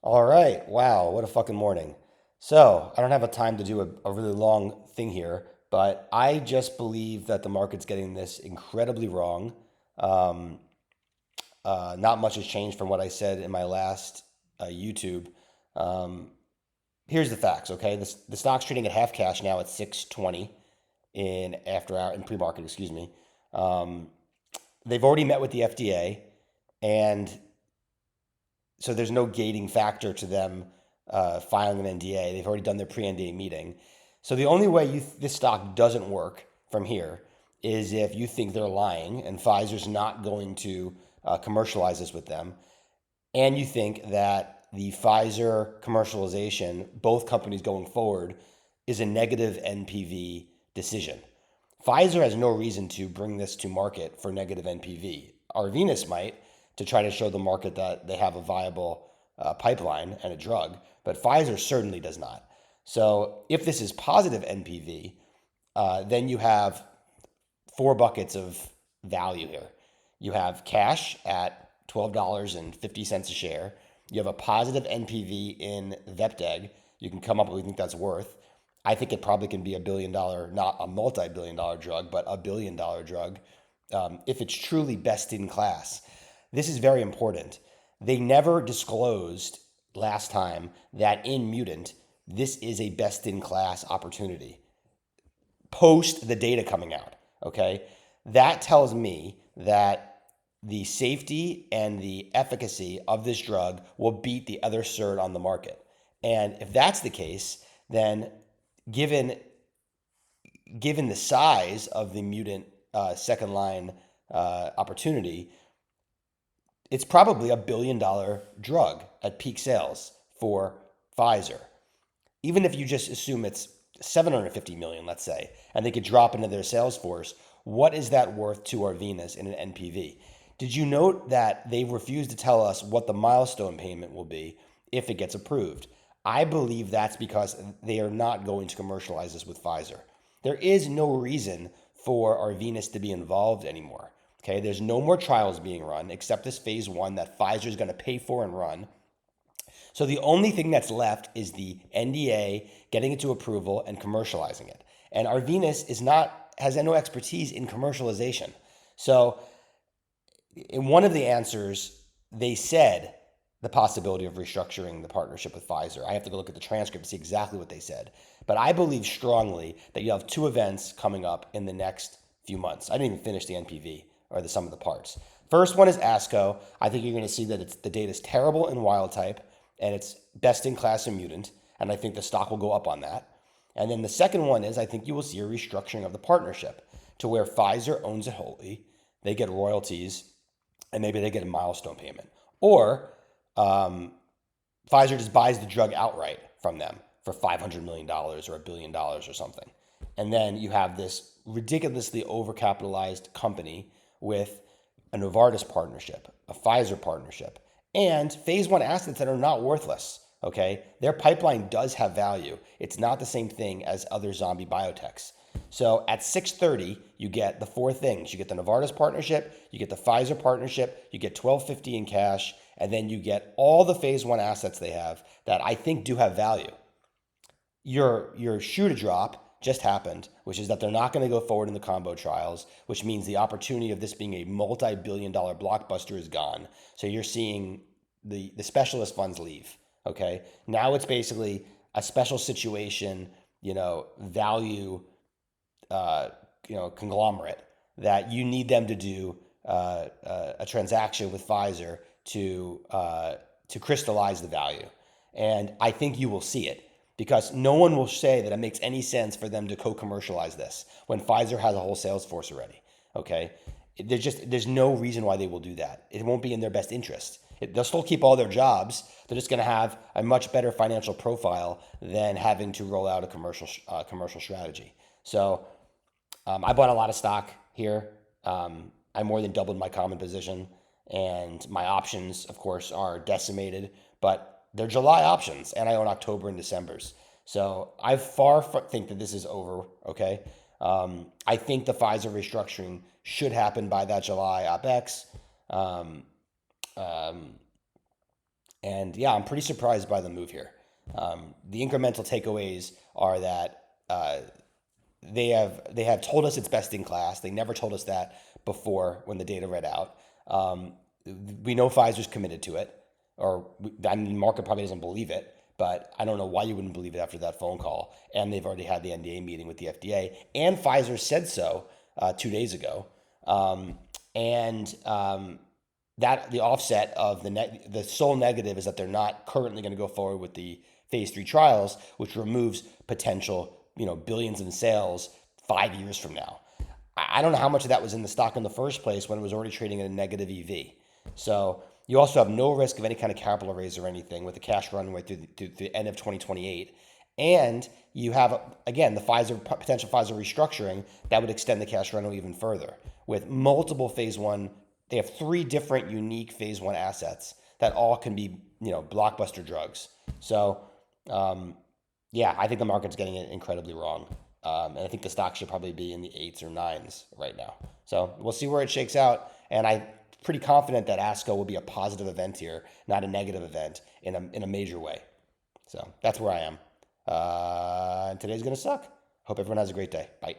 All right. Wow. What a fucking morning. So, I don't have a time to do a really long thing here, but I just believe that the market's getting this incredibly wrong. Um, not much has changed from what I said in my last YouTube. Um, Here's the facts, okay? The stock's trading at half cash now at 620 in after hour in pre-market, excuse me. Um, they've already met with the FDA, and so there's no gating factor to them filing an NDA. They've already done their pre-NDA meeting. So the only way this stock doesn't work from here is if you think they're lying and Pfizer's not going to commercialize this with them, and you think that the Pfizer commercialization, both companies going forward, is a negative NPV decision. Pfizer has no reason to bring this to market for negative NPV. Arvinas might to try to show the market that they have a viable pipeline and a drug, but Pfizer certainly does not. So if this is positive NPV, then you have four buckets of value here. You have cash at $12.50 a share. You have a positive NPV in Vepdeg. You can come up with what you think that's worth. I think it probably can be $1 billion, not a multi-billion dollar drug, but $1 billion drug if it's truly best in class. This is very important. They never disclosed last time that in mutant, this is a best in class opportunity post the data coming out. Okay. That tells me that the safety and the efficacy of this drug will beat the other SERD on the market. And if that's the case, then given given the size of the mutant second line opportunity, it's probably $1 billion drug at peak sales for Pfizer. Even if you just assume it's 750 million, let's say, and they could drop into their sales force, what is that worth to Arvinas in an NPV? Did you note that they've refused to tell us what the milestone payment will be if it gets approved? I believe that's because they are not going to commercialize this with Pfizer. There is no reason for Arvinas to be involved anymore. Okay, there's no more trials being run except this phase one that Pfizer is going to pay for and run. So the only thing that's left is the NDA, getting it to approval and commercializing it. And Arvinas has no expertise in commercialization. So in one of the answers, they said the possibility of restructuring the partnership with Pfizer. I have to go look at the transcript to see exactly what they said. But I believe strongly that you have two events coming up in the next few months. I didn't even finish the NPV or the sum of the parts. First one is ASCO. I think you're going to see that the data is terrible in wild type and it's best in class in mutant. And I think the stock will go up on that. And then the second one is I think you will see a restructuring of the partnership to where Pfizer owns it wholly. They get royalties and maybe they get a milestone payment. Or Pfizer just buys the drug outright from them for $500 million or $1 billion or something. And then you have this ridiculously overcapitalized company with a Novartis partnership, a Pfizer partnership, and phase one assets that are not worthless. Okay. Their pipeline does have value. It's not the same thing as other zombie biotechs. So at 630, you get the four things. You get the Novartis partnership, you get the Pfizer partnership, you get 1250 in cash, and then you get all the phase one assets they have that I think do have value. Your shoe to drop just happened, which is that they're not going to go forward in the combo trials, which means the opportunity of this being a multi-billion dollar blockbuster is gone. So you're seeing the specialist funds leave. Okay. Now it's basically a special situation, value conglomerate that you need them to do a transaction with Pfizer to crystallize the value. And I think you will see it because no one will say that it makes any sense for them to co-commercialize this when Pfizer has a whole sales force already. Okay, there's no reason why they will do that. It won't be in their best interest. They'll still keep all their jobs. They're just going to have a much better financial profile than having to roll out a commercial strategy. So I bought a lot of stock here. I more than doubled my common position, and my options, of course, are decimated, but they're July options, and I own October and December's. So I think that this is over. Okay, I think the Pfizer restructuring should happen by that July OPEX. Um, And yeah, I'm pretty surprised by the move here. The incremental takeaways are that they have told us it's best in class. They never told us that before when the data read out. Um, we know Pfizer's committed to it, or I mean, the market probably doesn't believe it, but I don't know why you wouldn't believe it after that phone call. And they've already had the NDA meeting with the FDA, and Pfizer said so 2 days ago. Um, and that the offset of the sole negative is that they're not currently going to go forward with the phase 3 trials, which removes potential billions in sales 5 years from now. I don't know how much of that was in the stock in the first place when it was already trading at a negative EV. So you also have no risk of any kind of capital raise or anything with the cash runway through the end of 2028. And you have, again, the potential Pfizer restructuring that would extend the cash runway even further with multiple phase one. They have three different unique phase one assets that all can be, blockbuster drugs. So, yeah, I think the market's getting it incredibly wrong. And I think the stock should probably be in the eights or nines right now. So we'll see where it shakes out. And I'm pretty confident that ASCO will be a positive event here, not a negative event in a major way. So that's where I am. And today's going to suck. Hope everyone has a great day. Bye.